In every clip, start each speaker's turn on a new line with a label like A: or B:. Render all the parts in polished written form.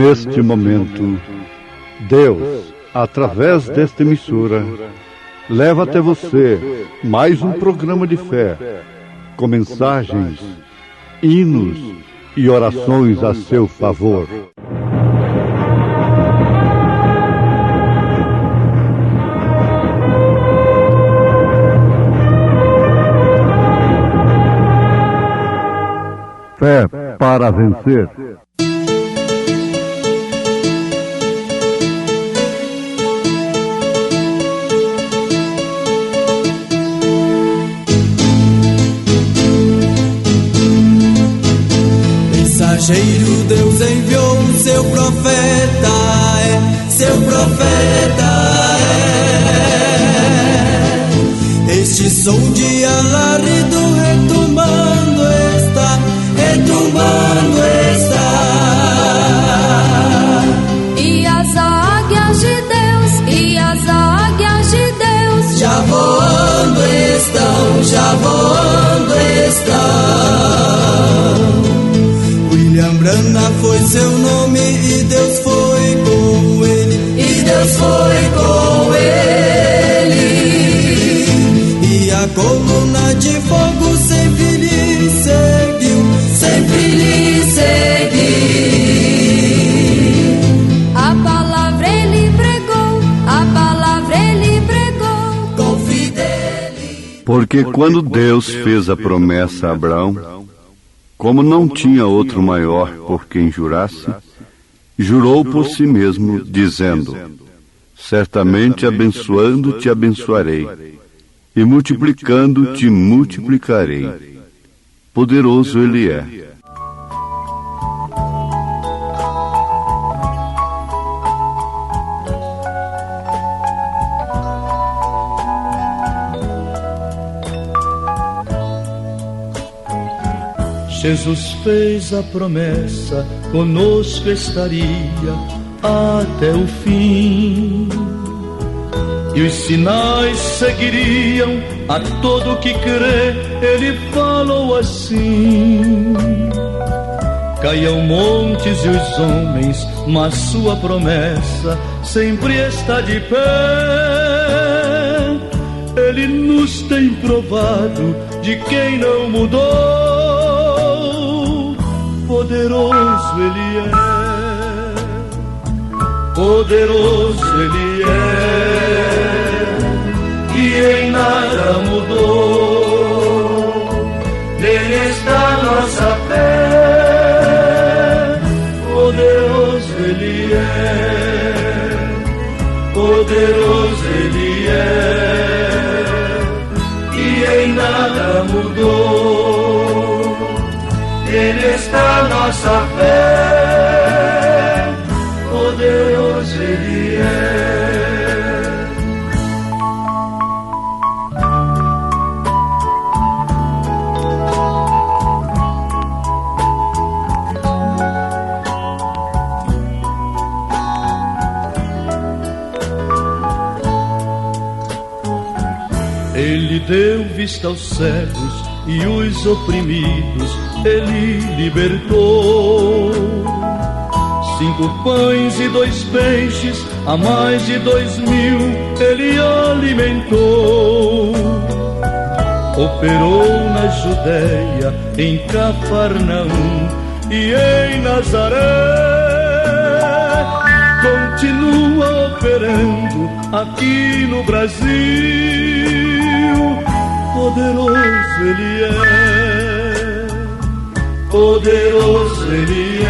A: neste momento, Deus, através desta emissora, leva até você mais um programa de fé, com mensagens, hinos e orações a seu favor. Fé para vencer.
B: Mensageiro, Deus enviou o seu profeta, seu profeta Este som de alarido retumbando está,
C: E as águias de Deus,
B: já voando estão. William Branham foi seu nome e Deus foi com ele, E a coluna de fogo sempre lhe seguiu.
C: A palavra ele pregou,
B: com fidelidade.
A: Porque quando Deus fez a promessa a Abraão, como não tinha outro maior por quem jurasse, jurou por si mesmo, dizendo: certamente abençoando te abençoarei, e multiplicando te multiplicarei. Poderoso ele é.
D: Jesus fez a promessa, conosco estaria até o fim. E os sinais seguiriam a todo que crê, ele falou assim: caiam montes e os homens, mas sua promessa sempre está de pé. Ele nos tem provado de quem não mudou. Poderoso ele é, e em nada mudou. Nele está nossa fé. Poderoso ele é, e em nada mudou. Nele está nossa fé, poderoso ele é. Ele deu vista aos cegos e os oprimidos ele libertou. 5 pães e 2 peixes, a mais de 2.000 ele alimentou. Operou na Judéia, em Cafarnaum e em Nazaré. Continua operando aqui no Brasil. Poderoso ele é,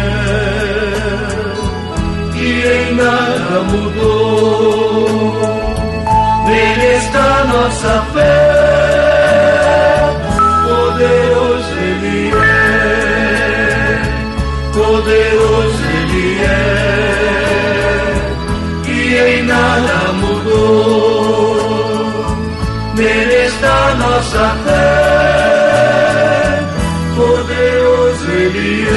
D: e em nada mudou. Nele está nossa fé. Poderoso ele é, e em nada mudou. Nele está nossa fé. Poderoso ele é.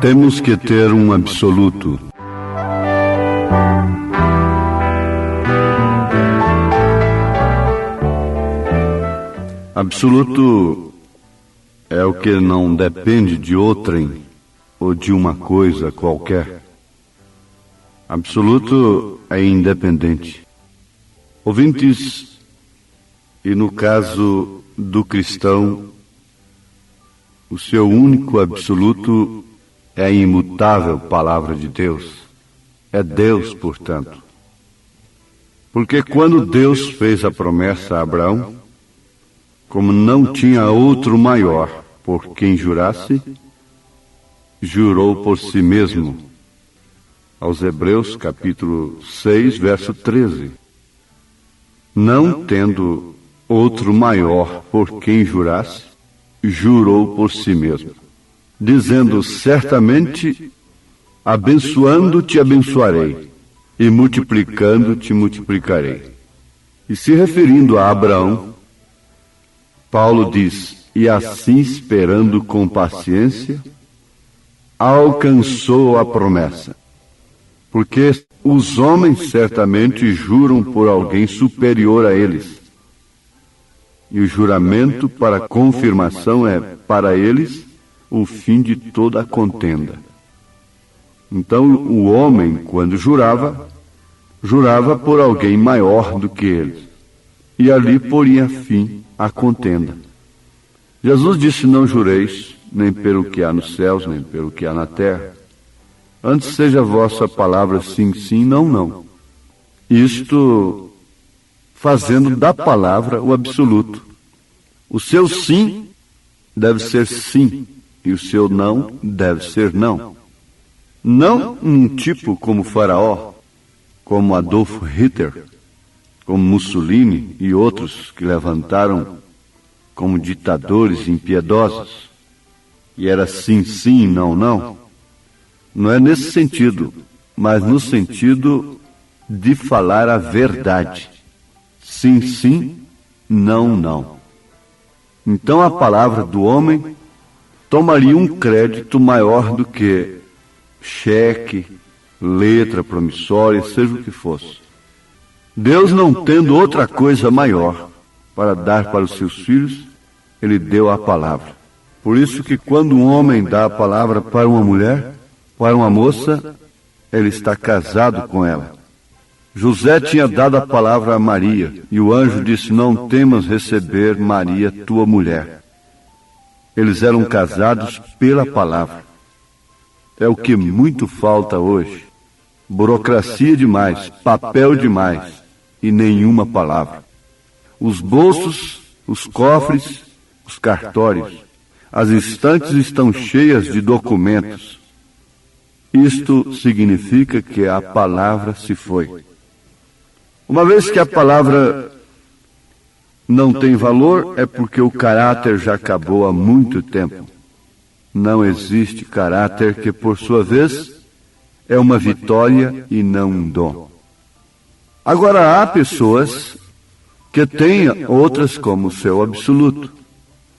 A: temos que ter um absoluto. Absoluto é o que não depende de outrem ou de uma coisa qualquer. Absoluto é independente. Ouvintes, e no caso do cristão, o seu único absoluto é a imutável palavra de Deus. É Deus, portanto. Porque quando Deus fez a promessa a Abraão, como não tinha outro maior por quem jurasse, jurou por si mesmo. Aos Hebreus, capítulo 6, verso 13. Não tendo outro maior por quem jurasse, jurou por si mesmo, dizendo: certamente, abençoando te abençoarei, e multiplicando te multiplicarei. E se referindo a Abraão, Paulo diz: e assim, esperando com paciência, alcançou a promessa. Porque os homens certamente juram por alguém superior a eles. E o juramento para confirmação é, para eles, o fim de toda a contenda. Então, o homem, quando jurava por alguém maior do que eles. E ali poria fim à contenda. Jesus disse: não jureis, nem pelo que há nos céus, nem pelo que há na terra. Antes seja a vossa palavra sim, sim, não, não. Isto fazendo da palavra o absoluto. O seu sim deve ser sim, e o seu não deve ser não. Não um tipo como Faraó, como Adolf Hitler, como Mussolini e outros que levantaram como ditadores impiedosos, e era sim, sim, não, não. Não é nesse sentido, mas no sentido de falar a verdade. Sim, sim, não, não. Então a palavra do homem tomaria um crédito maior do que cheque, letra promissória, seja o que fosse. Deus, não tendo outra coisa maior para dar para os seus filhos, Ele deu a palavra. Por isso que quando um homem dá a palavra para uma mulher, para uma moça, ele está casado com ela. José tinha dado a palavra a Maria, e o anjo disse: não temas receber Maria, tua mulher. Eles eram casados pela palavra. É o que muito falta hoje. Burocracia demais, papel demais e nenhuma palavra. Os bolsos, os cofres, os cartórios, as estantes estão cheias de documentos. Isto significa que a palavra se foi. Uma vez que a palavra não tem valor, é porque o caráter já acabou há muito tempo. Não existe caráter que, por sua vez, é uma vitória e não um dom. Agora, há pessoas que têm outras como seu absoluto.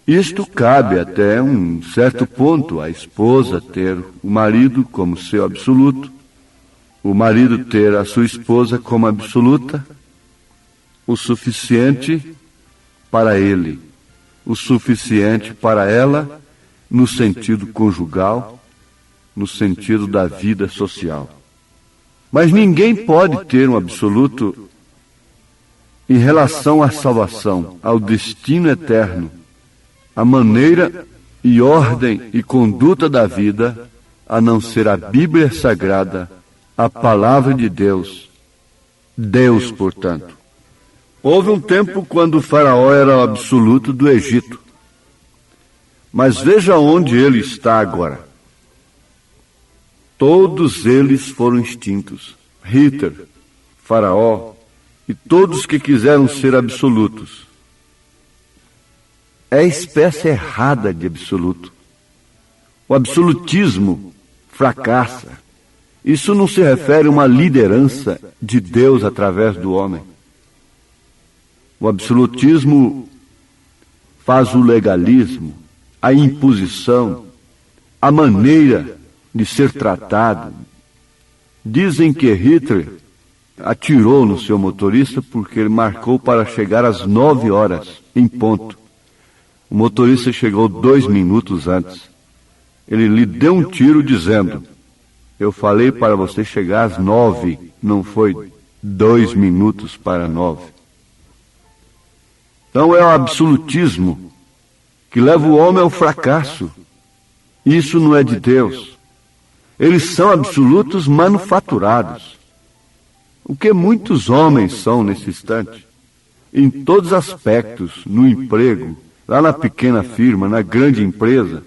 A: Isto cabe até um certo ponto, a esposa ter o marido como seu absoluto, o marido ter a sua esposa como absoluta, o suficiente para ele, o suficiente para ela, no sentido conjugal, no sentido da vida social. Mas ninguém pode ter um absoluto em relação à salvação, ao destino eterno, a maneira e ordem e conduta da vida, a não ser a Bíblia Sagrada, a Palavra de Deus. Deus, portanto. Houve um tempo quando o Faraó era o absoluto do Egito. Mas veja onde ele está agora. Todos eles foram extintos. Hitler, Faraó e todos que quiseram ser absolutos. É a espécie errada de absoluto. O absolutismo fracassa. Isso não se refere a uma liderança de Deus através do homem. O absolutismo faz o legalismo, a imposição, a maneira de ser tratado. Dizem que Hitler atirou no seu motorista porque ele marcou para chegar às 9 horas, em ponto. O motorista chegou 2 minutos antes. Ele lhe deu um tiro dizendo: eu falei para você chegar às 9, não foi 2 minutos para 9. Então é o absolutismo que leva o homem ao fracasso. Isso não é de Deus. Eles são absolutos manufaturados. O que muitos homens são nesse instante, em todos os aspectos, no emprego, lá na pequena firma, na grande empresa,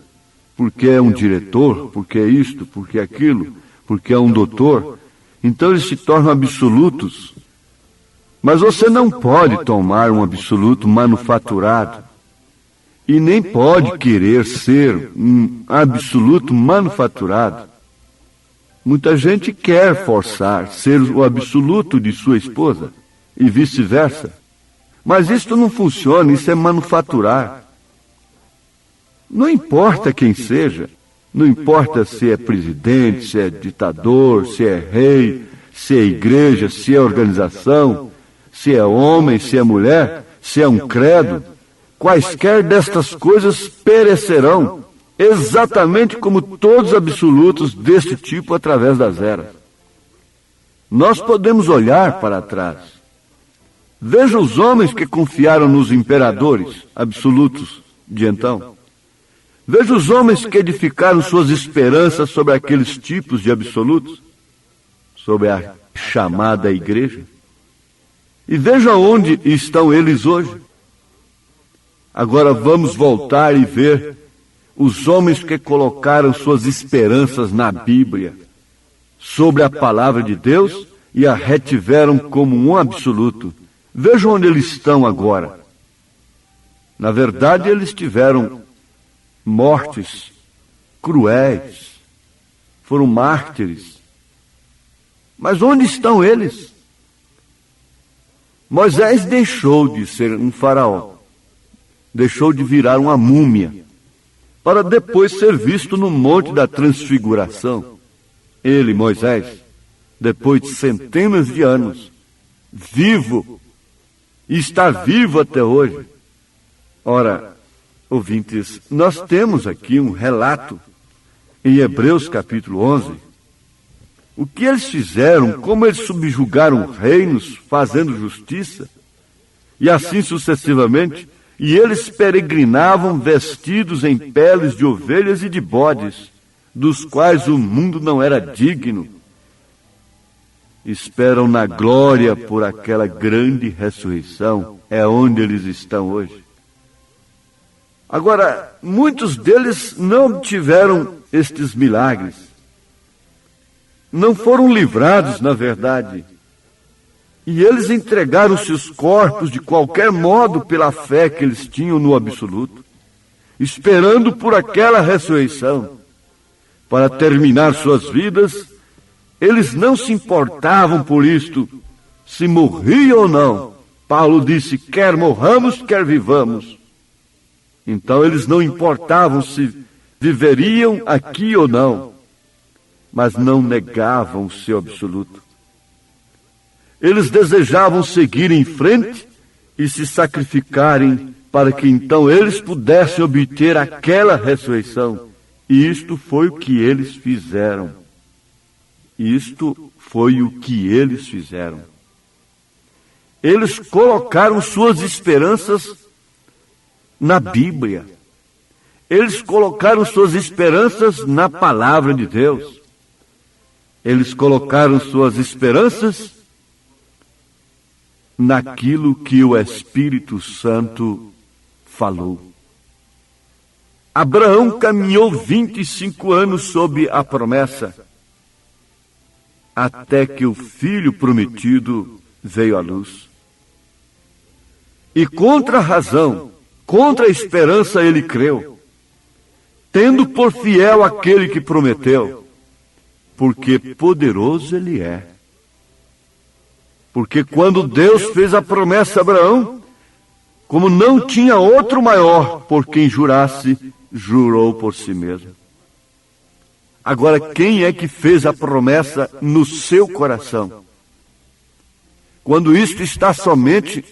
A: porque é um diretor, porque é isto, porque é aquilo, porque é um doutor, então eles se tornam absolutos. Mas você não pode tomar um absoluto manufaturado, e nem pode querer ser um absoluto manufaturado. Muita gente quer forçar ser o absoluto de sua esposa e vice-versa. Mas isto não funciona, isso é manufaturar. Não importa quem seja, não importa se é presidente, se é ditador, se é rei, se é igreja, se é organização, se é homem, se é mulher, se é um credo, quaisquer destas coisas perecerão, exatamente como todos os absolutos deste tipo através das eras. Nós podemos olhar para trás. Veja os homens que confiaram nos imperadores absolutos de então. Veja os homens que edificaram suas esperanças sobre aqueles tipos de absolutos, sobre a chamada igreja. E veja onde estão eles hoje. Agora vamos voltar e ver os homens que colocaram suas esperanças na Bíblia, sobre a palavra de Deus, e a retiveram como um absoluto. Vejam onde eles estão agora. Na verdade, eles tiveram mortes cruéis, foram mártires. Mas onde estão eles? Moisés deixou de ser um faraó, deixou de virar uma múmia, para depois ser visto no Monte da Transfiguração. Ele, Moisés, depois de centenas de anos, vivo, e está vivo até hoje. Ora, ouvintes, nós temos aqui um relato em Hebreus capítulo 11, o que eles fizeram, como eles subjugaram reinos, fazendo justiça, e assim sucessivamente. E eles peregrinavam vestidos em peles de ovelhas e de bodes, dos quais o mundo não era digno. Esperam na glória por aquela grande ressurreição. É onde eles estão hoje. Agora, muitos deles não obtiveram estes milagres. Não foram livrados, na verdade. E eles entregaram seus corpos de qualquer modo pela fé que eles tinham no absoluto, esperando por aquela ressurreição. Para terminar suas vidas, eles não se importavam por isto, se morriam ou não. Paulo disse, quer morramos, quer vivamos. Então eles não importavam se viveriam aqui ou não, mas não negavam o seu absoluto. Eles desejavam seguir em frente e se sacrificarem para que então eles pudessem obter aquela ressurreição. E isto foi o que eles fizeram. Isto foi o que eles fizeram. Eles colocaram suas esperanças na Bíblia. Eles colocaram suas esperanças na palavra de Deus. Eles colocaram suas esperanças naquilo que o Espírito Santo falou. Abraão caminhou 25 anos sob a promessa, até que o filho prometido veio à luz. E contra a razão, contra a esperança ele creu, tendo por fiel aquele que prometeu, porque poderoso ele é. Porque quando Deus fez a promessa a Abraão, como não tinha outro maior por quem jurasse, jurou por si mesmo. Agora, quem é que fez a promessa no seu coração? Quando isto está somente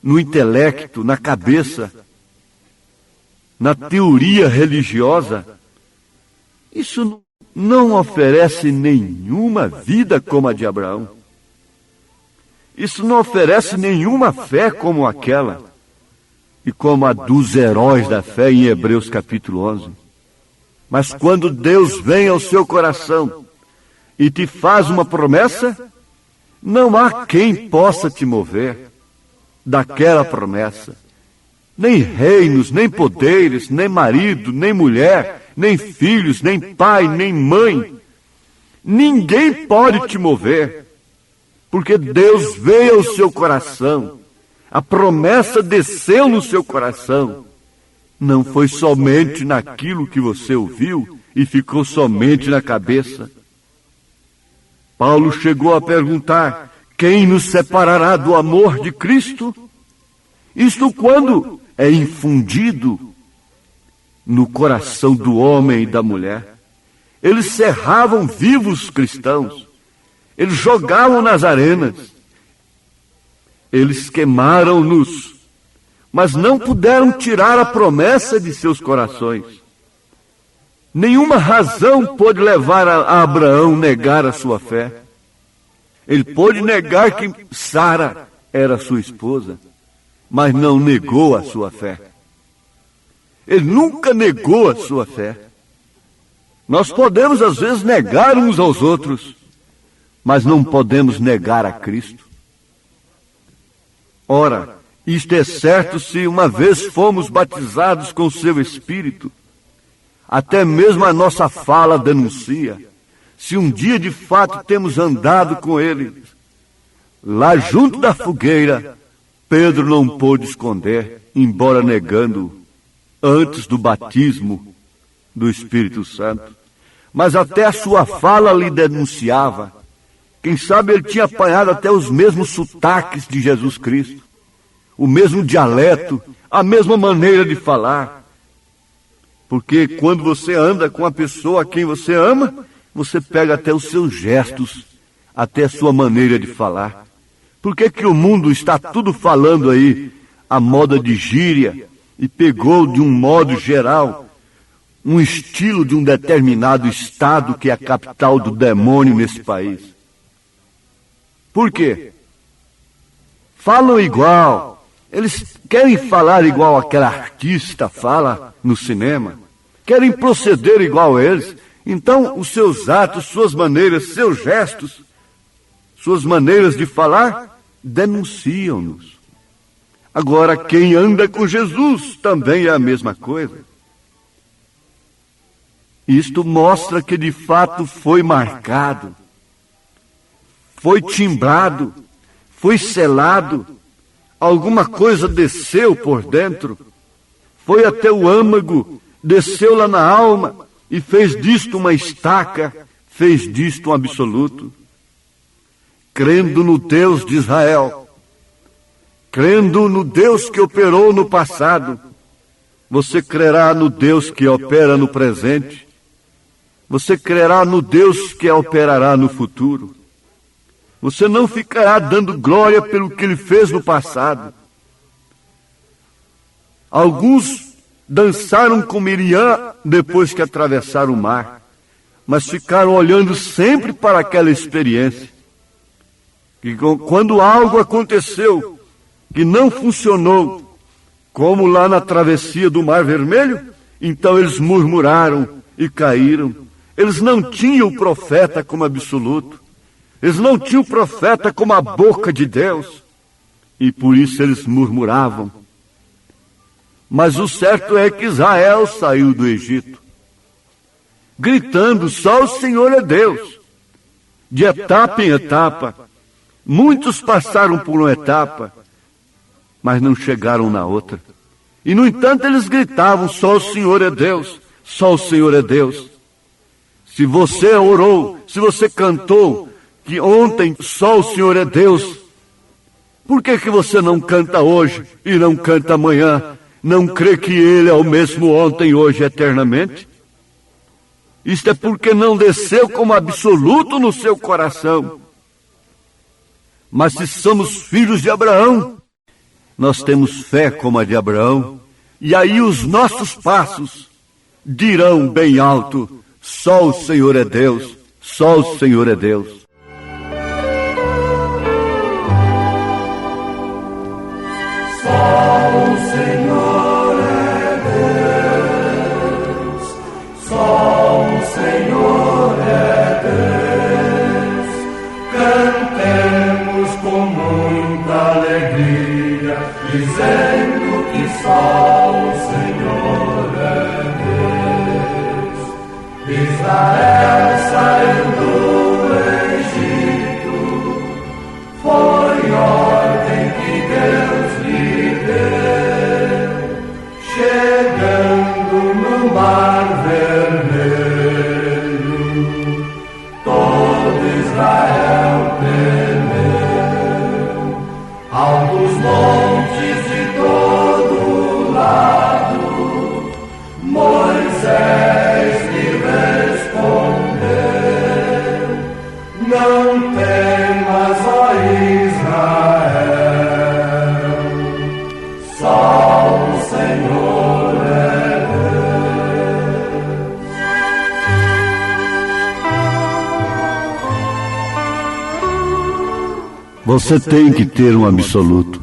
A: no intelecto, na cabeça, na teoria religiosa, isso não oferece nenhuma vida como a de Abraão. Isso não oferece nenhuma fé como aquela e como a dos heróis da fé em Hebreus capítulo 11. Mas quando Deus vem ao seu coração e te faz uma promessa, não há quem possa te mover daquela promessa. Nem reinos, nem poderes, nem marido, nem mulher, nem filhos, nem pai, nem mãe. Ninguém pode te mover, porque Deus veio ao seu coração. A promessa desceu no seu coração. Não foi somente naquilo que você ouviu e ficou somente na cabeça. Paulo chegou a perguntar: quem nos separará do amor de Cristo? Isto quando é infundido no coração do homem e da mulher. Eles cerravam vivos cristãos. Eles jogavam nas arenas. Eles queimaram-nos, mas não puderam tirar a promessa de seus corações. Nenhuma razão pôde levar a Abraão a negar a sua fé. Ele pôde negar que Sara era sua esposa, mas não negou a sua fé. Ele nunca negou a sua fé. Nós podemos às vezes negar uns aos outros, mas não podemos negar a Cristo. Ora, isto é certo se uma vez fomos batizados com o seu Espírito. Até mesmo a nossa fala denuncia. Se um dia de fato temos andado com ele, lá junto da fogueira, Pedro não pôde esconder, embora negando antes do batismo do Espírito Santo. Mas até a sua fala lhe denunciava. Quem sabe ele tinha apanhado até os mesmos sotaques de Jesus Cristo, o mesmo dialeto, a mesma maneira de falar. Porque quando você anda com a pessoa a quem você ama, você pega até os seus gestos, até a sua maneira de falar. Por que que o mundo está tudo falando aí a moda de gíria e pegou de um modo geral um estilo de um determinado estado que é a capital do demônio nesse país? Por quê? Falam igual. Eles querem falar igual aquele artista fala no cinema. Querem proceder igual a eles. Então, os seus atos, suas maneiras, seus gestos, suas maneiras de falar, denunciam-nos. Agora, quem anda com Jesus também é a mesma coisa. Isto mostra que de fato foi marcado, foi timbrado, foi selado, alguma coisa desceu por dentro, foi até o âmago, desceu lá na alma e fez disto uma estaca, fez disto um absoluto. Crendo no Deus de Israel, crendo no Deus que operou no passado, você crerá no Deus que opera no presente, você crerá no Deus que operará no futuro. Você não ficará dando glória pelo que ele fez no passado. Alguns dançaram com Miriam depois que atravessaram o mar, mas ficaram olhando sempre para aquela experiência. E quando algo aconteceu que não funcionou, como lá na travessia do Mar Vermelho, então eles murmuraram e caíram. Eles não tinham o profeta como absoluto. Eles não tinham o profeta como a boca de Deus. E por isso eles murmuravam. Mas o certo é que Israel saiu do Egito, gritando: só o Senhor é Deus. De etapa em etapa. Muitos passaram por uma etapa, mas não chegaram na outra. E no entanto eles gritavam: só o Senhor é Deus. Só o Senhor é Deus. Se você orou, se você cantou que ontem só o Senhor é Deus, por que que você não canta hoje e não canta amanhã? Não crê que Ele é o mesmo ontem, hoje, eternamente? Isto é porque não desceu como absoluto no seu coração. Mas se somos filhos de Abraão, nós temos fé como a de Abraão, e aí os nossos passos dirão bem alto: só o Senhor é Deus, só o Senhor é Deus.
B: Só o Senhor é Deus, só o Senhor é Deus. Cantemos com muita alegria, dizendo que só o Senhor é Deus. Israel saiu do Egito, foi ordem que Deus lhe deu, chegando no Mar Vermelho, todo Israel temeu. Altos montes de todo lado, Moisés lhe respondeu: não temas, ó Israel, só o Senhor é Deus.
A: Você tem que ter um absoluto.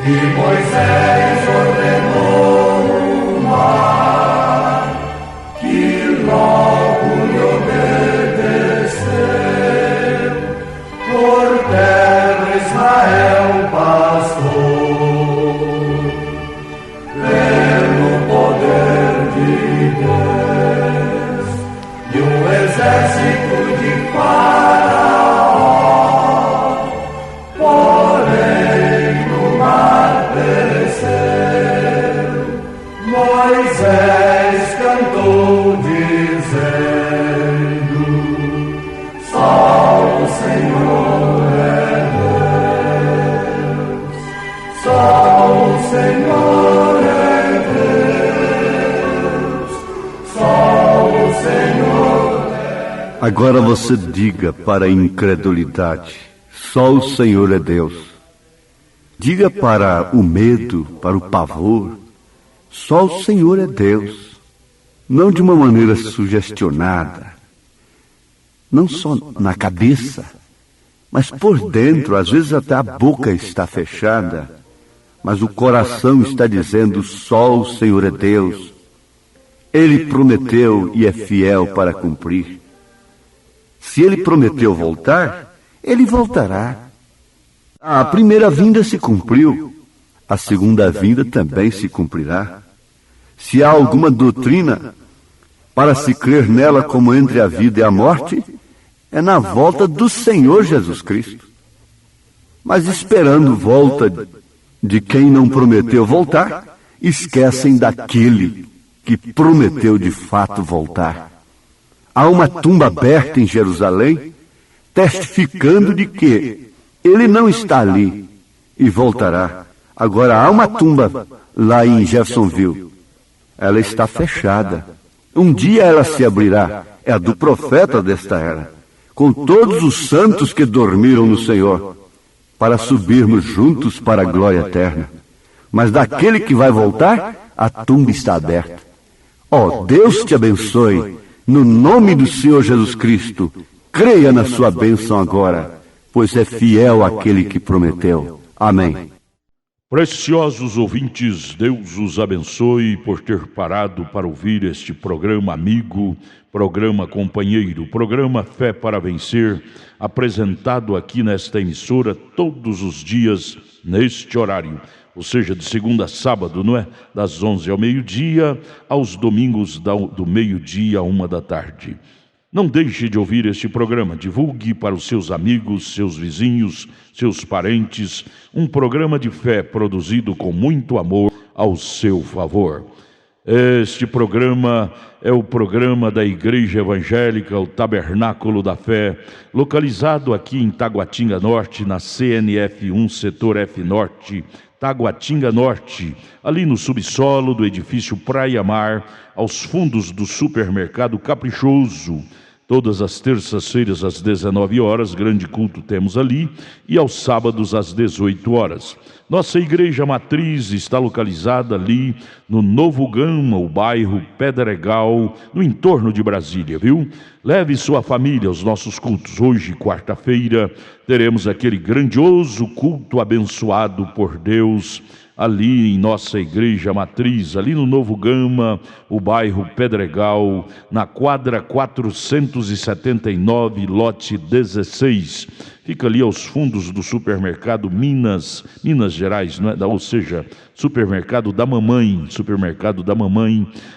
B: E Moisés ordenou o mar, que logo lhe obedeceu. Por terra Israel passou, pelo poder de Deus. E o exército de Faraó, porém, no mar pereceu. Moisés cantou dizendo: só o Senhor é Deus, só o Senhor é Deus, só o Senhor é.
A: Agora você diga para a incredulidade: só o Senhor é Deus. Diga para o medo, para o pavor: só o Senhor é Deus. Não de uma maneira sugestionada, não só na cabeça, mas por dentro. Às vezes até a boca está fechada, mas o coração está dizendo: só o Senhor é Deus. Ele prometeu e é fiel para cumprir. Se ele prometeu voltar, ele voltará. A primeira vinda se cumpriu, a segunda vinda também se cumprirá. Se há alguma doutrina para se crer nela como entre a vida e a morte, é na volta do Senhor Jesus Cristo. Mas esperando volta de quem não prometeu voltar, esquecem daquele que prometeu de fato voltar. Há uma tumba aberta em Jerusalém, testificando de que ele não está ali e voltará. Agora há uma tumba lá em Jeffersonville. Ela está fechada. Um dia ela se abrirá. É a do profeta desta era, com todos os santos que dormiram no Senhor, para subirmos juntos para a glória eterna. Mas daquele que vai voltar, a tumba está aberta. Ó, Deus te abençoe. No nome do Senhor Jesus Cristo, creia na sua bênção agora, pois é fiel aquele que prometeu. Amém.
E: Preciosos ouvintes, Deus os abençoe por ter parado para ouvir este programa amigo, programa companheiro, programa Fé para Vencer, apresentado aqui nesta emissora todos os dias neste horário, ou seja, de segunda a sábado, não é? Das 11 ao meio-dia, aos domingos do meio-dia à 1h. Não deixe de ouvir este programa, divulgue para os seus amigos, seus vizinhos, seus parentes, um programa de fé produzido com muito amor ao seu favor. Este programa é o programa da Igreja Evangélica, o Tabernáculo da Fé, localizado aqui em Taguatinga Norte, na CNF 1, Setor F Norte, Taguatinga Norte, ali no subsolo do edifício Praia Mar, aos fundos do supermercado Caprichoso. Todas as terças-feiras às 19 horas, grande culto temos ali, e aos sábados às 18 horas. Nossa igreja matriz está localizada ali no Novo Gama, o bairro Pedregal, no entorno de Brasília, viu? Leve sua família aos nossos cultos. Hoje, quarta-feira, teremos aquele grandioso culto abençoado por Deus, ali em nossa igreja matriz, ali no Novo Gama, o bairro Pedregal, na quadra 479, lote 16. Fica ali aos fundos do supermercado Minas Gerais, não é? Ou seja, supermercado da mamãe,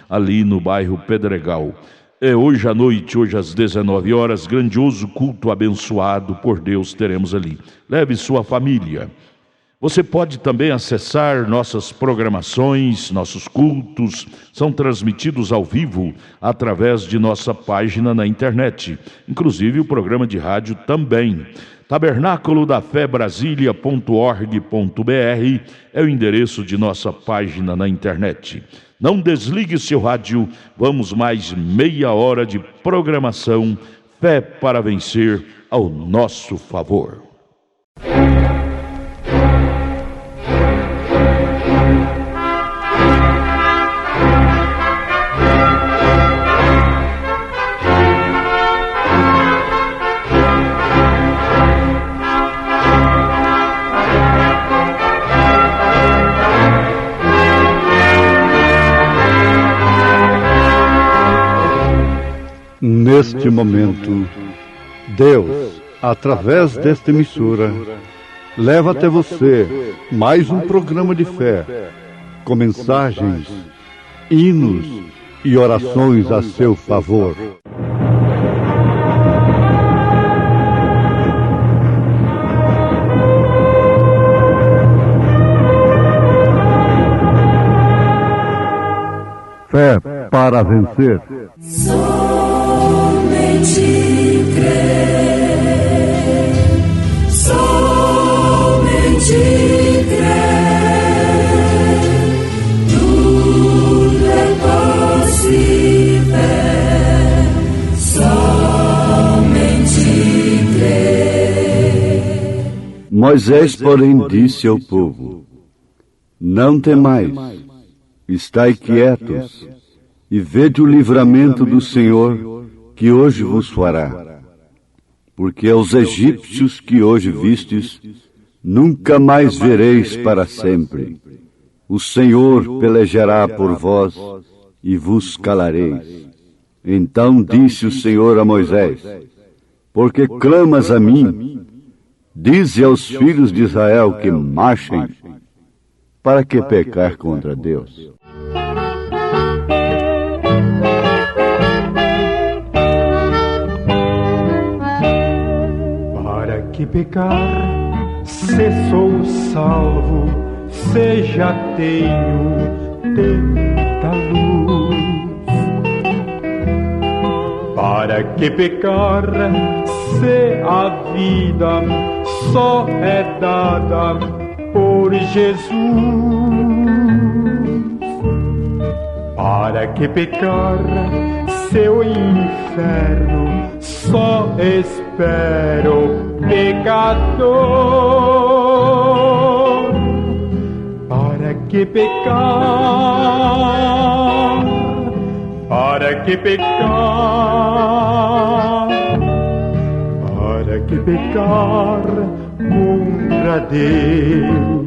E: ali no bairro Pedregal. Hoje à noite, hoje às 19 horas, grandioso culto abençoado por Deus teremos ali. Leve sua família. Você pode também acessar nossas programações, nossos cultos, são transmitidos ao vivo através de nossa página na internet, inclusive o programa de rádio também. Tabernáculo da Fé Brasília.org.br é o endereço de nossa página na internet. Não desligue seu rádio, vamos mais meia hora de programação, Fé para Vencer ao nosso favor.
A: Neste momento, Deus, através desta emissora, leva até você mais um programa de fé, com mensagens, hinos e orações a seu favor. Fé para vencer.
B: Somente crer, somente crer, tudo é possível, somente crer.
A: Moisés, porém, disse ao povo: não temais, estai quietos, e vede o livramento do Senhor, que hoje vos fará. Porque aos egípcios que hoje vistes, nunca mais vereis para sempre. O Senhor pelejará por vós, e vos calareis. Então disse o Senhor a Moisés: porque clamas a mim, dize aos filhos de Israel que marchem. Para que pecar contra Deus?
F: Que pecar, se sou salvo, se já tenho tanta luz. Para que pecar, se a vida só é dada por Jesus? Para que pecar, se o inferno só espero pecador? Para que pecar? Para que pecar? Para que pecar contra Deus?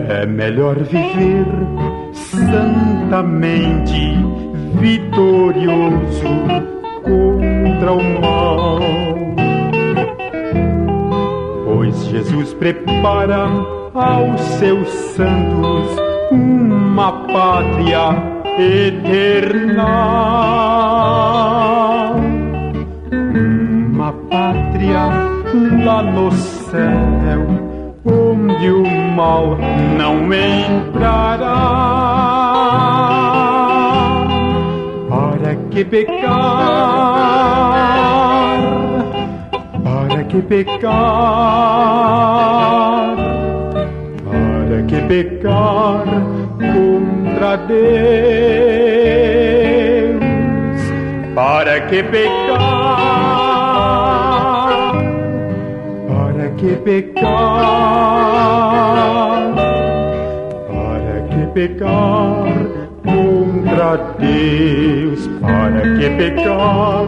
F: É melhor viver santamente, vitorioso contra o mal, pois Jesus prepara aos seus santos uma pátria eterna, uma pátria lá no céu, onde o mal não entrará. Para que pecar? Para que pecar? Para que pecar contra Deus? Para que pecar? Para que pecar? Para que pecar contra Deus? Para que pecar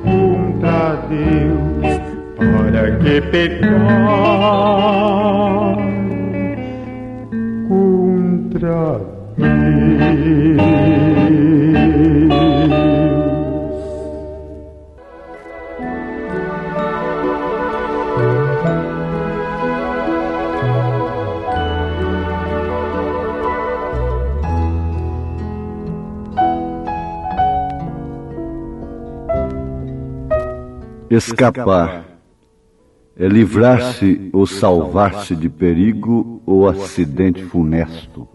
F: contra Deus? Para que pecar contra Deus?
A: Escapar é livrar-se ou salvar-se de perigo ou acidente funesto.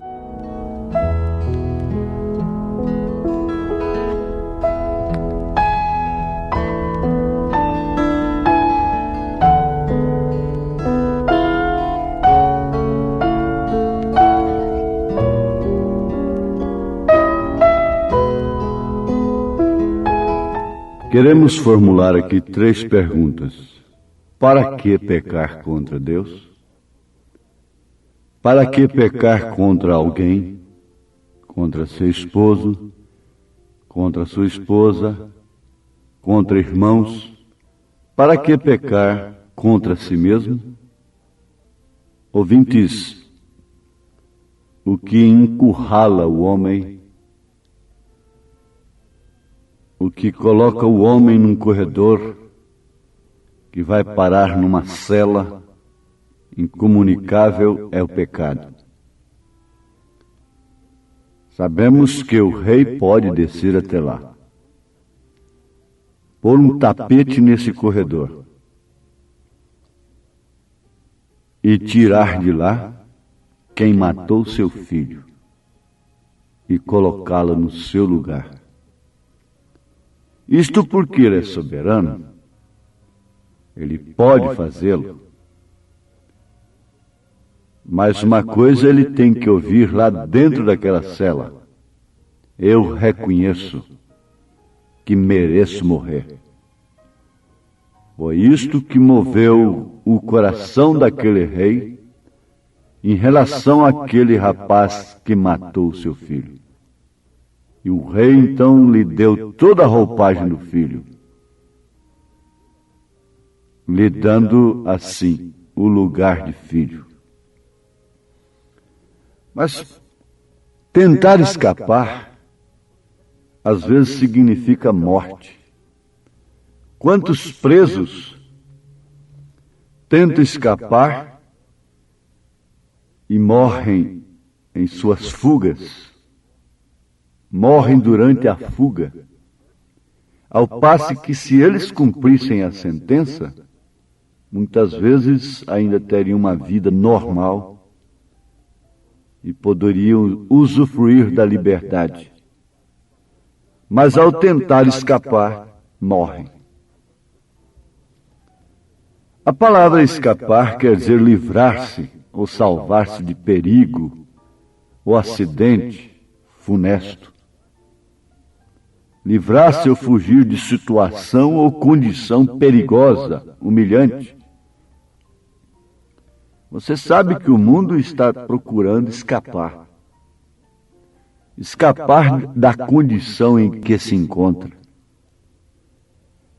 A: Queremos formular aqui 3 perguntas. Para que pecar contra Deus? Para que pecar contra alguém? Contra seu esposo? Contra sua esposa? Contra irmãos? Para que pecar contra si mesmo? Ouvintes, o que encurrala o homem, o que coloca o homem num corredor que vai parar numa cela incomunicável é o pecado. Sabemos que o rei pode descer até lá, pôr um tapete nesse corredor e tirar de lá quem matou seu filho e colocá-lo no seu lugar. Isto porque ele é soberano, ele pode fazê-lo. Mas uma coisa ele tem que ouvir lá dentro daquela cela: eu reconheço que mereço morrer. Foi isto que moveu o coração daquele rei em relação àquele rapaz que matou seu filho. E o rei então lhe deu toda a roupagem do filho, lhe dando assim o lugar de filho. Mas tentar escapar às vezes significa morte. Quantos presos tentam escapar e morrem em suas fugas, morrem durante a fuga, ao passo que, se eles cumprissem a sentença, muitas vezes ainda teriam uma vida normal e poderiam usufruir da liberdade. Mas ao tentar escapar, morrem. A palavra escapar quer dizer livrar-se ou salvar-se de perigo ou acidente funesto. Livrar-se ou fugir de situação ou condição perigosa, humilhante. Você sabe que o mundo está procurando escapar. Escapar da condição em que se encontra.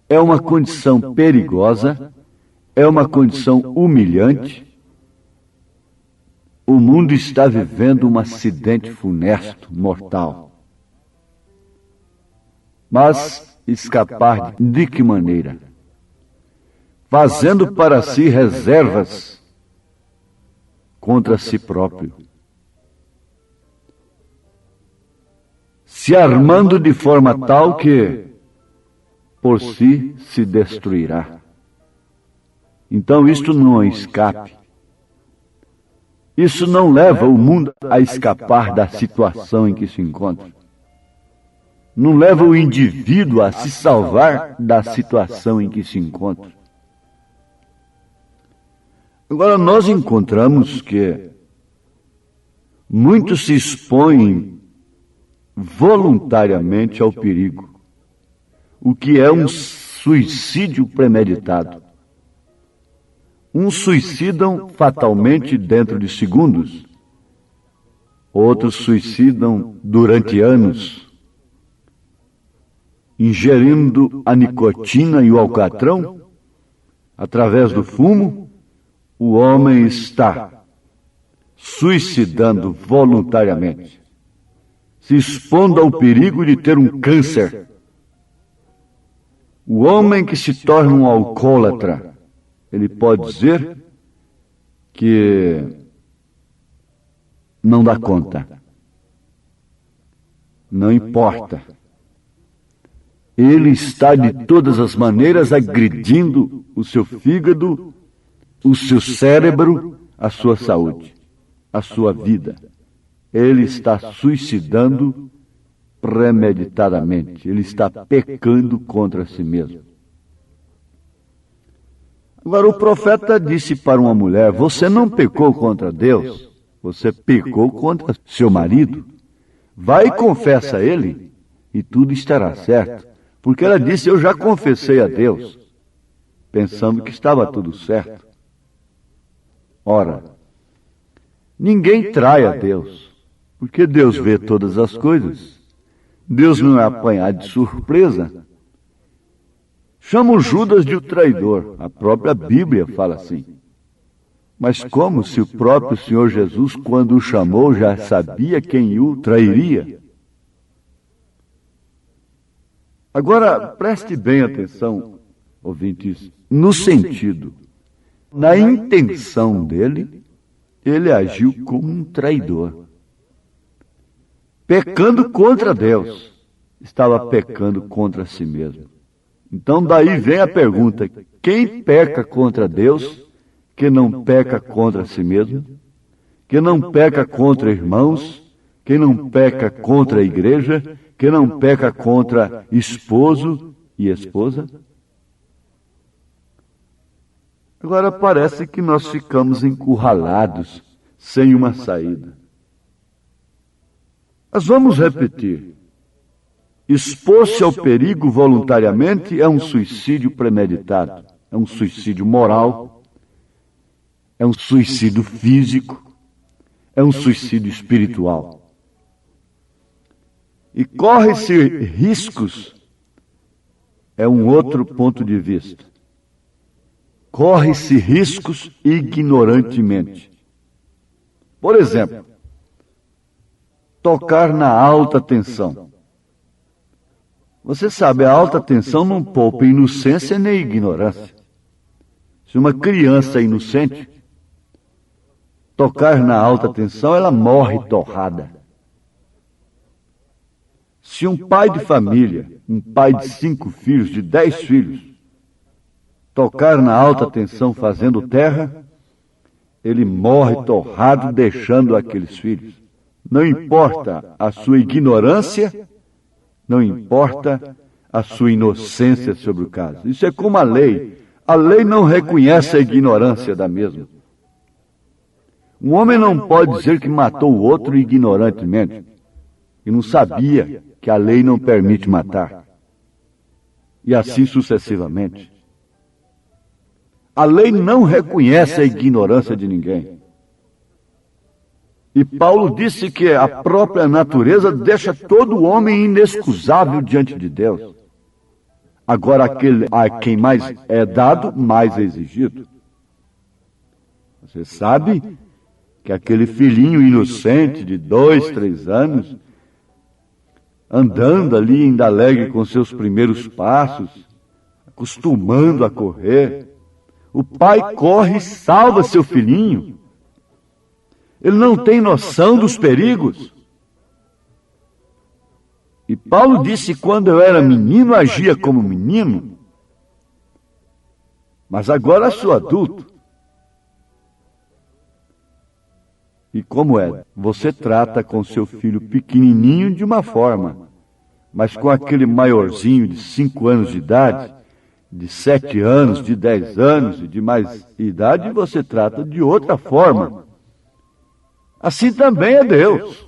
A: É uma condição perigosa, é uma condição humilhante. O mundo está vivendo um acidente funesto, mortal. Mas escapar de que maneira? Fazendo para si reservas contra si próprio. Se armando de forma tal que por si se destruirá. Então isto não é escape. Isso não leva o mundo a escapar da situação em que se encontra. Não leva o indivíduo a se salvar da situação em que se encontra. Agora, nós encontramos que muitos se expõem voluntariamente ao perigo, o que é um suicídio premeditado. Uns suicidam fatalmente dentro de segundos, outros suicidam durante anos, ingerindo a nicotina e o alcatrão. Através do fumo, o homem está suicidando voluntariamente, se expondo ao perigo de ter um câncer. O homem que se torna um alcoólatra, ele pode dizer que não dá conta. Não importa. Ele está de todas as maneiras agredindo o seu fígado, o seu cérebro, a sua saúde, a sua vida. Ele está suicidando premeditadamente. Ele está pecando contra si mesmo. Agora, o profeta disse para uma mulher: você não pecou contra Deus, você pecou contra seu marido. Vai e confessa a ele e tudo estará certo. Porque ela disse: eu já confessei a Deus, pensando que estava tudo certo. Ora, ninguém trai a Deus, porque Deus vê todas as coisas. Deus não é apanhado de surpresa. Chama Judas de o traidor. A própria Bíblia fala assim. Mas como se o próprio Senhor Jesus, quando o chamou, já sabia quem o trairia? Agora, preste bem atenção, ouvintes, no sentido, na intenção dele, ele agiu como um traidor. Pecando contra Deus, estava pecando contra si mesmo. Então daí vem a pergunta: quem peca contra Deus, que não peca contra si mesmo, que não peca contra irmãos, que não peca contra a igreja, que não peca contra esposo e esposa? Agora parece que nós ficamos encurralados, sem uma saída. Mas vamos repetir. Expor-se ao perigo voluntariamente é um suicídio premeditado, é um suicídio moral, é um suicídio físico, é um suicídio espiritual. E corre-se riscos, é um outro ponto de vista. Corre-se riscos ignorantemente. Por exemplo, tocar na alta tensão. Você sabe, a alta tensão não poupa inocência nem ignorância. Se uma criança é inocente, tocar na alta tensão, ela morre torrada. Se um pai de família, um pai de 5 filhos, de 10 filhos, tocar na alta tensão fazendo terra, ele morre torrado deixando aqueles filhos. Não importa a sua ignorância, não importa a sua inocência sobre o caso. Isso é como a lei. A lei não reconhece a ignorância da mesma. Um homem não pode dizer que matou o outro ignorantemente e não sabia que a lei não permite matar. E assim sucessivamente. A lei não reconhece a ignorância de ninguém. E Paulo disse que a própria natureza deixa todo homem inexcusável diante de Deus. Agora, aquele a quem mais é dado, mais é exigido. Você sabe que aquele filhinho inocente de 2, 3 anos, andando ali ainda alegre com seus primeiros passos, acostumando a correr, o pai corre e salva seu filhinho. Ele não tem noção dos perigos. E Paulo disse: quando eu era menino, agia como menino, mas agora sou adulto. E como é? Você trata com seu filho pequenininho de uma forma, mas com aquele maiorzinho de 5 anos de idade, de 7 anos, de 10 anos e de mais idade, você trata de outra forma. Assim também é Deus.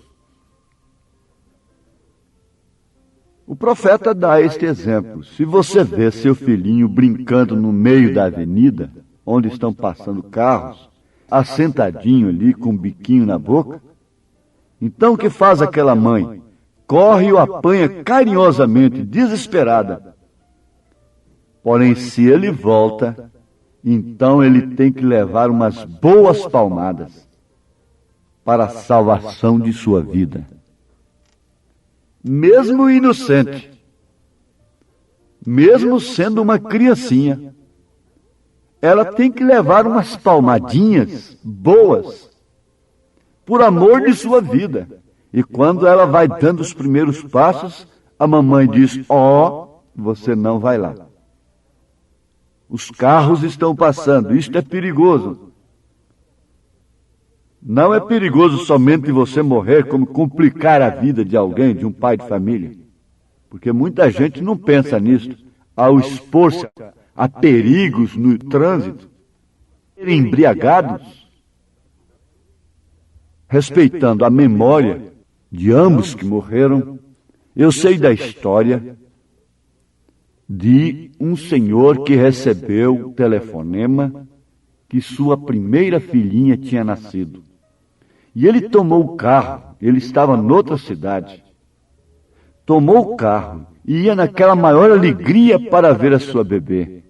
A: O profeta dá este exemplo. Se você vê seu filhinho brincando no meio da avenida, onde estão passando carros, assentadinho ali com um biquinho na boca, então o que faz aquela mãe? Corre e o apanha carinhosamente, desesperada. Porém, se ele volta, então ele tem que levar umas boas palmadas para a salvação de sua vida. Mesmo inocente, mesmo sendo uma criancinha, ela tem que levar umas palmadinhas boas, por amor de sua vida. E quando ela vai dando os primeiros passos, a mamãe diz: ó, você não vai lá. Os carros estão passando, isto é perigoso. Não é perigoso somente você morrer, como complicar a vida de alguém, de um pai de família. Porque muita gente não pensa nisso. Ao expor-se a perigos no trânsito, embriagados, respeitando a memória de ambos que morreram. Eu sei da história de um senhor que recebeu o telefonema que sua primeira filhinha tinha nascido. E ele tomou o carro, ele estava noutra cidade. Tomou o carro e ia naquela maior alegria para ver a sua bebê.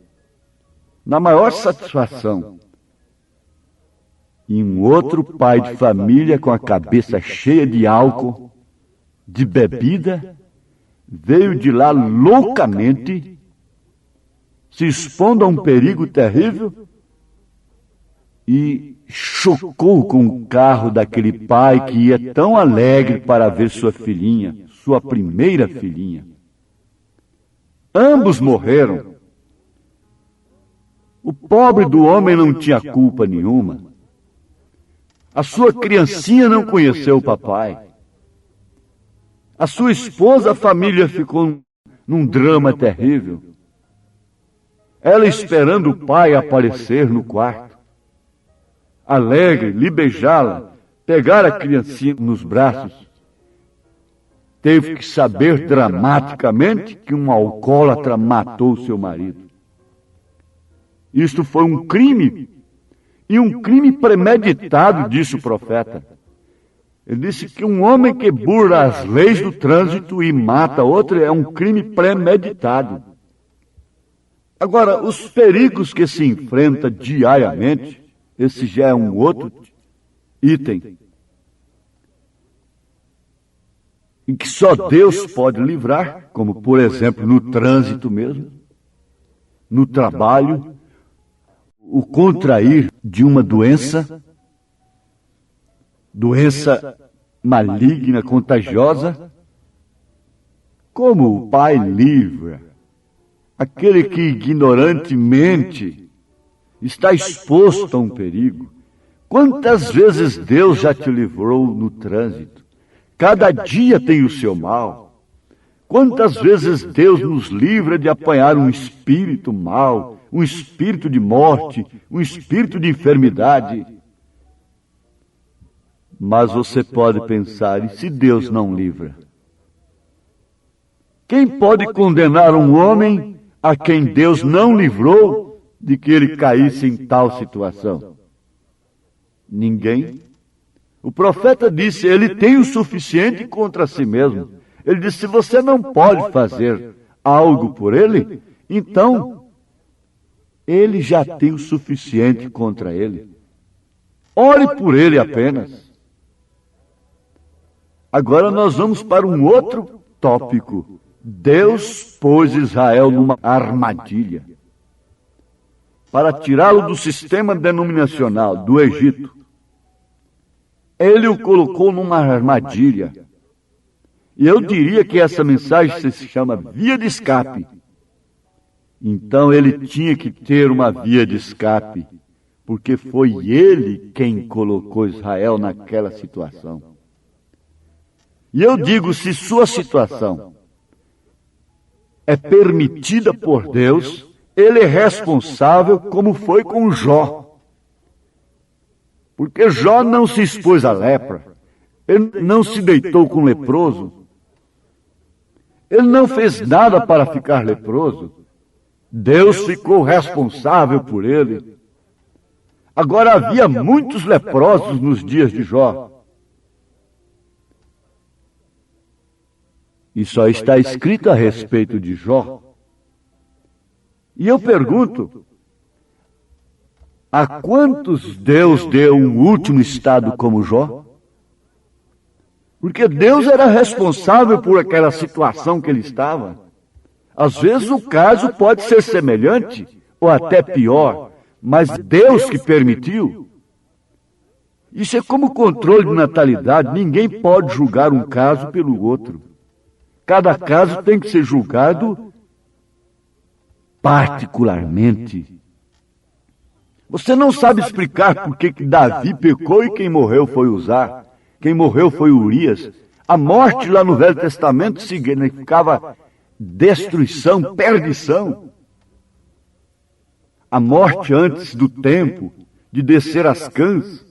A: Na maior satisfação. E um outro pai de família com a cabeça cheia de álcool, de bebida, veio de lá loucamente, se expondo a um perigo terrível, e chocou com o carro daquele pai que ia tão alegre para ver sua filhinha, sua primeira filhinha. Ambos morreram. O pobre do homem não tinha culpa nenhuma. A sua criancinha não conheceu o papai. A sua esposa, a família ficou num drama terrível. Ela esperando o pai aparecer no quarto, alegre, lhe beijá-la, pegar a criancinha nos braços. Teve que saber dramaticamente que um alcoólatra matou seu marido. Isto foi um crime, e um crime premeditado, disse o profeta. Ele disse que um homem que burla as leis do trânsito e mata outro é um crime premeditado. Agora, os perigos que se enfrenta diariamente, esse já é um outro item, em que só Deus pode livrar, como por exemplo no trânsito mesmo, no trabalho, o contrair de uma doença maligna, contagiosa. Como o Pai livra aquele que ignorantemente está exposto a um perigo? Quantas vezes Deus já te livrou no trânsito? Cada dia tem o seu mal. Quantas vezes Deus nos livra de apanhar um espírito mau, um espírito de morte, um espírito de enfermidade? Mas você pode pensar, e se Deus não livra? Quem pode condenar um homem a quem Deus não livrou de que ele caísse em tal situação? Ninguém. O profeta disse: ele tem o suficiente contra si mesmo. Ele disse: se você não pode fazer algo por ele, então ele já tem o suficiente contra ele. Ore por ele apenas. Agora nós vamos para um outro tópico. Deus pôs Israel numa armadilha para tirá-lo do sistema denominacional do Egito. Ele o colocou numa armadilha. E eu diria que essa mensagem se chama via de escape. Então ele tinha que ter uma via de escape, porque foi ele quem colocou Israel naquela situação. E eu digo, se sua situação é permitida por Deus, ele é responsável, como foi com Jó. Porque Jó não se expôs à lepra, ele não se deitou com leproso, ele não fez nada para ficar leproso. Deus ficou responsável por ele. Agora havia muitos leprosos nos dias de Jó. E só está escrito a respeito de Jó. E eu pergunto, a quantos Deus deu um último estado como Jó? Porque Deus era responsável por aquela situação que ele estava. Às vezes o caso pode ser semelhante, ou até pior, mas Deus que permitiu. Isso é como controle de natalidade, ninguém pode julgar um caso pelo outro. Cada caso tem que ser julgado particularmente. Você não sabe explicar por que Davi pecou e quem morreu foi Uzá. Quem morreu foi Urias. A morte lá no Velho Testamento significava destruição, perdição. A morte antes do tempo de descer as cãs.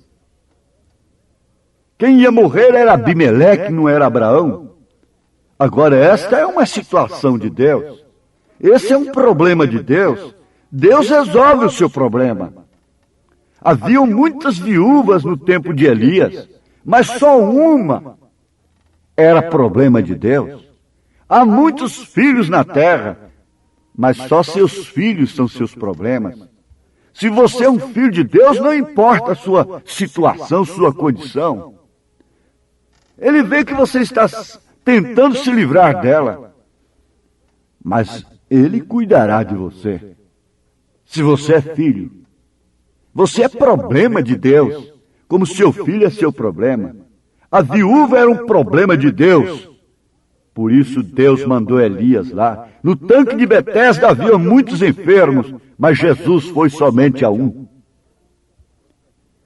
A: Quem ia morrer era Abimeleque, não era Abraão. Agora, esta é uma situação de Deus. Esse é um problema de Deus. Deus resolve o seu problema. Haviam muitas viúvas no tempo de Elias, mas só uma era problema de Deus. Há muitos filhos na terra, mas só seus filhos são seus problemas. Se você é um filho de Deus, não importa a sua situação, sua condição. Ele vê que você está tentando se livrar dela, mas Ele cuidará de você. Se você é filho, você é problema de Deus, como seu filho é seu problema. A viúva era um problema de Deus. Por isso Deus mandou Elias lá. No tanque de Betesda havia muitos enfermos, mas Jesus foi somente a um.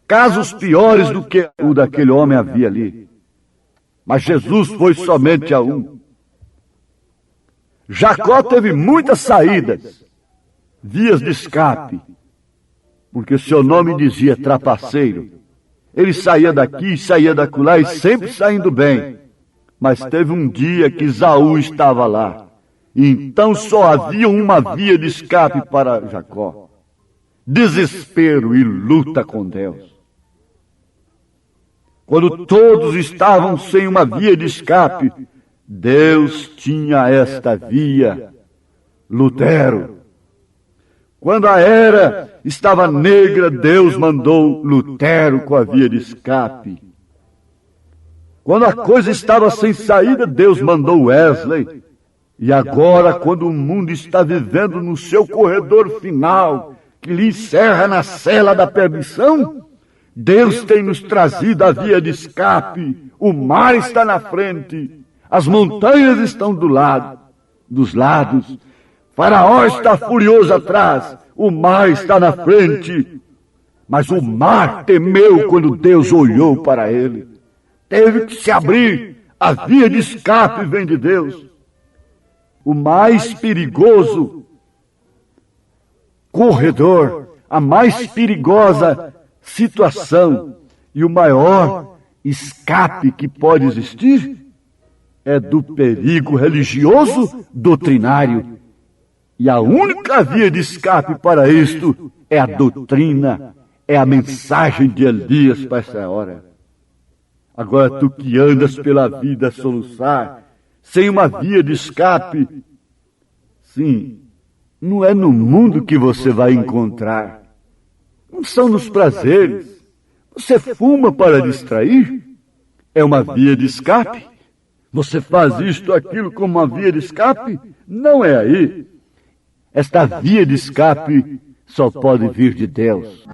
A: Casos piores do que o daquele homem havia ali. Mas Jesus foi somente a um. Jacó teve muitas saídas, vias de escape, porque seu nome dizia trapaceiro. Ele saía daqui, saía dacolá e sempre saindo bem. Mas teve um dia que Esaú estava lá. E então só havia uma via de escape para Jacó. Desespero e luta com Deus. Quando todos estavam sem uma via de escape, Deus tinha esta via, Lutero. Quando a era estava negra, Deus mandou Lutero com a via de escape. Quando a coisa estava sem saída, Deus mandou Wesley. E agora, quando o mundo está vivendo no seu corredor final, que lhe encerra na cela da perdição, Deus tem nos trazido a via de escape. O mar está na frente, as montanhas estão dos lados. Faraó está furioso atrás, o mar está na frente. Mas o mar temeu quando Deus olhou para ele. Teve que se abrir, a via de escape vem de Deus. O mais perigoso corredor, a mais perigosa situação e o maior escape que pode existir é do perigo religioso doutrinário. E a única via de escape para isto é a doutrina, é a mensagem de Elias para essa hora. Agora tu que andas pela vida a soluçar, sem uma via de escape, sim, não é no mundo que você vai encontrar. Não são nos prazeres. Você fuma para distrair? É uma via de escape? Você faz isto, aquilo como uma via de escape? Não é aí. Esta via de escape só pode vir de Deus.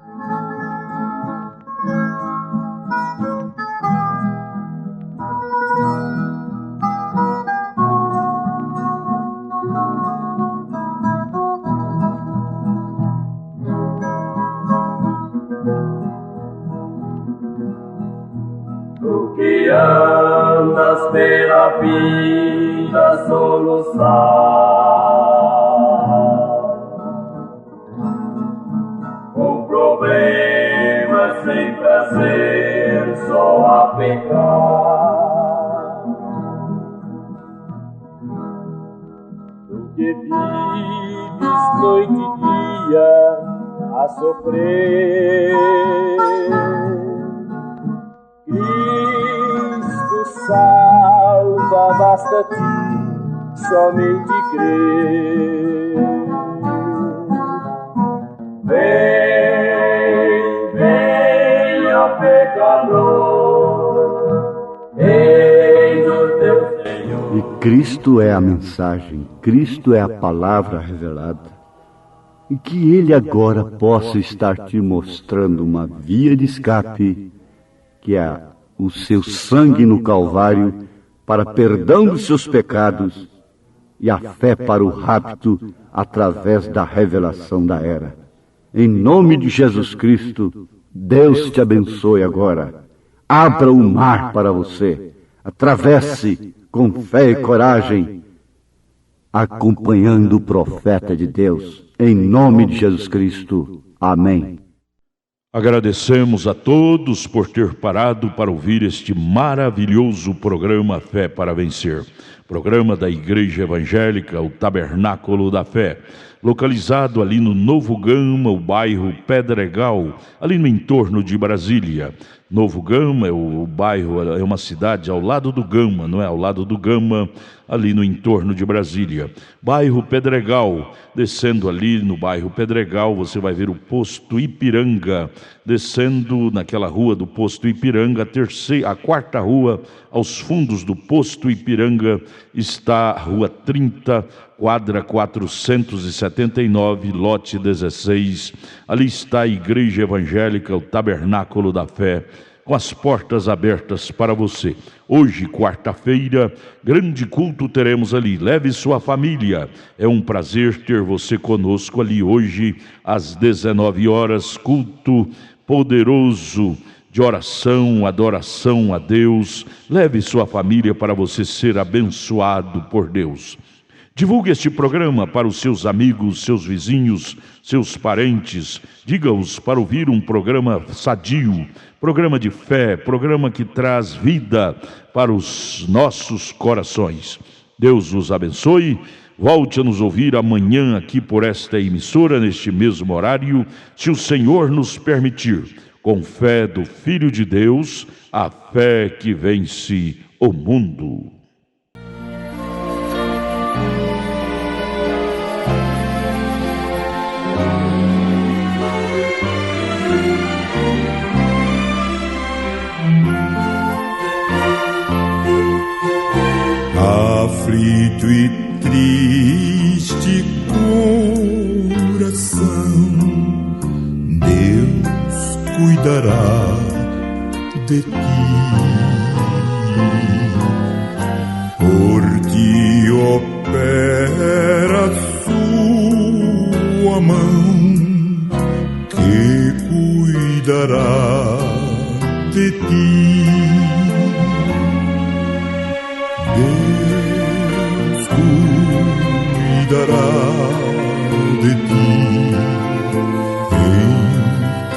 G: a vida soluçar, com problemas sem prazer, só a pecar. Tu que vives noite e dia a sofrer, Cristo salva, basta-te somente crer. Vem, ó pecador, eis o teu Senhor.
A: E Cristo é a mensagem, Cristo é a palavra revelada. E que Ele agora possa estar te mostrando uma via de escape, que é o seu sangue no Calvário para perdão dos seus pecados e a fé para o rapto através da revelação da era. Em nome de Jesus Cristo, Deus te abençoe agora. Abra o mar para você. Atravesse com fé e coragem, acompanhando o profeta de Deus. Em nome de Jesus Cristo. Amém.
E: Agradecemos a todos por ter parado para ouvir este maravilhoso programa Fé para Vencer. Programa da Igreja Evangélica, o Tabernáculo da Fé, localizado ali no Novo Gama, o bairro Pedregal, ali no entorno de Brasília. Novo Gama, o bairro, é uma cidade ao lado do Gama, não é? Ao lado do Gama, ali no entorno de Brasília. Bairro Pedregal, descendo ali no bairro Pedregal, você vai ver o posto Ipiranga. Descendo naquela rua do posto Ipiranga, a quarta rua, aos fundos do posto Ipiranga, está a rua 30, quadra 479, lote 16. Ali está a Igreja Evangélica, o Tabernáculo da Fé, com as portas abertas para você. Hoje, quarta-feira, grande culto teremos ali. Leve sua família. É um prazer ter você conosco ali hoje, às 19 horas, culto poderoso de oração, adoração a Deus. Leve sua família para você ser abençoado por Deus. Divulgue este programa para os seus amigos, seus vizinhos, seus parentes. Diga-os para ouvir um programa sadio, programa de fé, programa que traz vida para os nossos corações. Deus os abençoe. Volte a nos ouvir amanhã aqui por esta emissora, neste mesmo horário, se o Senhor nos permitir. Com fé do Filho de Deus, a fé que vence o mundo.
F: Aflito e triste coração, Deus cuidará de ti. Por ti opera sua mão, que cuidará de ti. Deus cuidará de ti em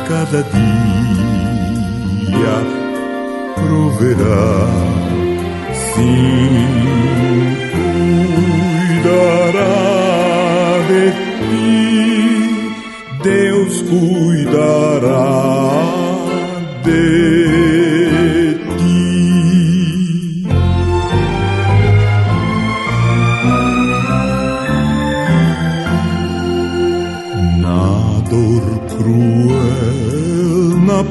F: cada dia, proverá, sim, cuidará de ti. Deus cuidará de ti. Dor cruel na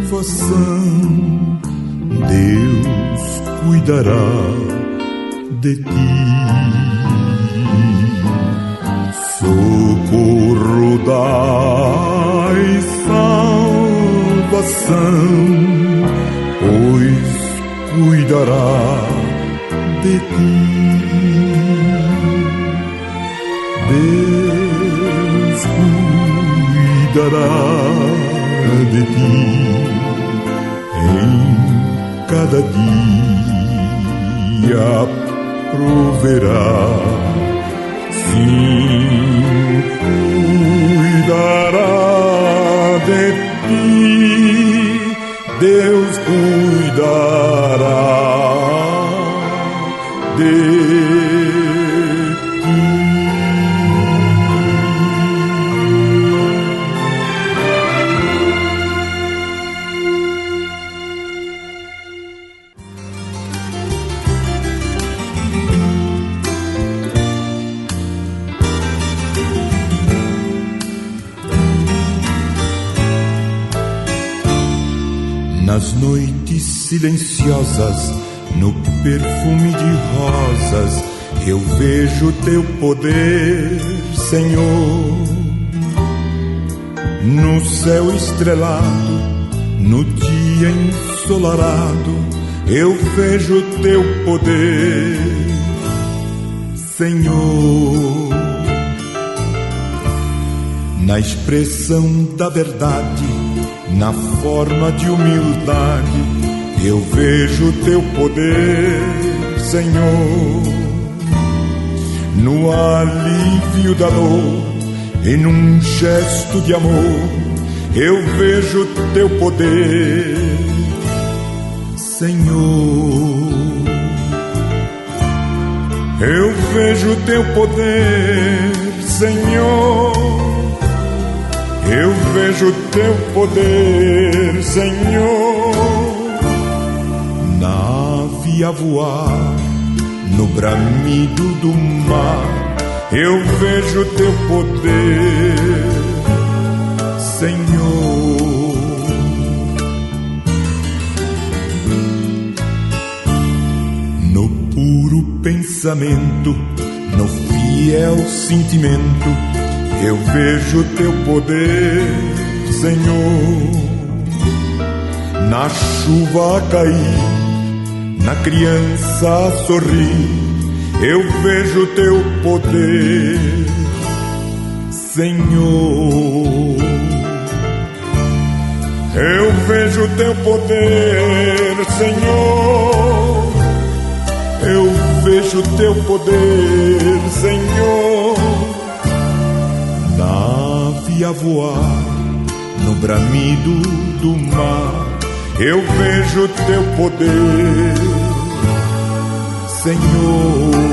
F: provação, Deus cuidará de ti. Socorro dai salvação, pois cuidará de ti. Deus cuidará de ti em cada dia, proverá, sim, cuidará de ti, Deus cuidará de ti. Nas noites silenciosas, no perfume de rosas, eu vejo teu poder, Senhor. No céu estrelado, no dia ensolarado, eu vejo teu poder, Senhor. Na expressão da verdade, na forma de humildade, eu vejo teu poder, Senhor. No alívio da dor e num gesto de amor, eu vejo teu poder, Senhor. Eu vejo teu poder, Senhor. Eu vejo teu poder, Senhor. Nave a voar no bramido do mar, eu vejo teu poder, Senhor. No puro pensamento, no fiel sentimento, eu vejo teu poder, Senhor. Na chuva a cair, na criança a sorrir, eu vejo teu poder, Senhor. Eu vejo teu poder, Senhor. Eu vejo teu poder, Senhor. Nave a voar no bramido do mar, eu vejo teu poder, Senhor.